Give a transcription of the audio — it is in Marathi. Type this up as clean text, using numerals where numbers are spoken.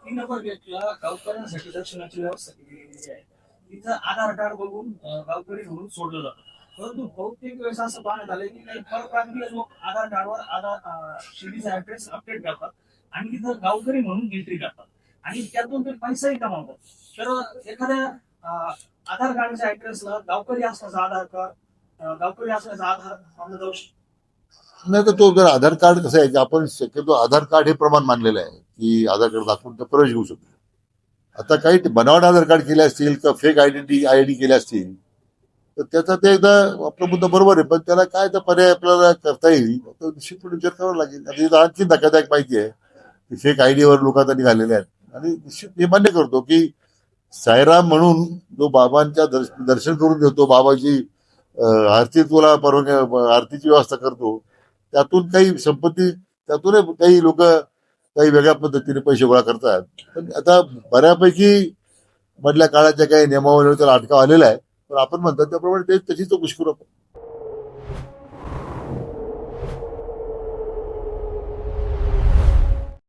3 नंबर गेटला गावकऱ्यांसाठी दर्शनाची व्यवस्था केलेली आहे. तिथं आधार कार्ड बघून गावकरी म्हणून सोडलं जातं. परंतु बहुतेक वेळेस असं पाहण्यात आलंय की काही परप्रांतीय लोक आधार कार्डवर शिडीचा ऍड्रेस अपडेट करतात आणि तिथं गावकरी म्हणून एंट्री करतात आणि त्यातून ते पैसाही कमावतात. तर एखाद्या आधार कार्डच्या ऍड्रेसला गावकरी असण्याचा आधार कार्ड गावकरी असण्याचा आधार मानला जाऊ शकतो. नाही तर तो जर आधार कार्ड कसं आहे की आपण शक्यतो आधार कार्ड हे प्रमाण मानलेलं आहे की आधार कार्ड दाखवून तर प्रवेश घेऊ शकतो. आता काही बनावट आधार कार्ड केले असतील किंवा फेक आयडी केले असतील तर त्याचा ते एकदा आपला मुद्दा बरोबर आहे, पण त्याला काय तर पर्याय आपल्याला करता येईल तर निश्चितपणे विचार करावा लागेल. आता इथं आणखी धक्कादायक माहिती आहे की फेक आयडीवर लोक आता निघालेले आहेत आणि निश्चित हे मान्य करतो की साईराम म्हणून जो बाबांच्या दर्शन करून देतो, बाबाची आरती तुला परवानगी आरतीची व्यवस्था करतो, त्यातून काही संपत्ती त्यातून काही लोक काही वेगळ्या पद्धतीने पैसे गोळा करतात. पण आता बऱ्यापैकी मधल्या काळाच्या काही नियमावलीवर त्याला अटकाव आलेला आहे, पण आपण म्हणतात त्याप्रमाणे ते त्याची चौकशी करू आपण.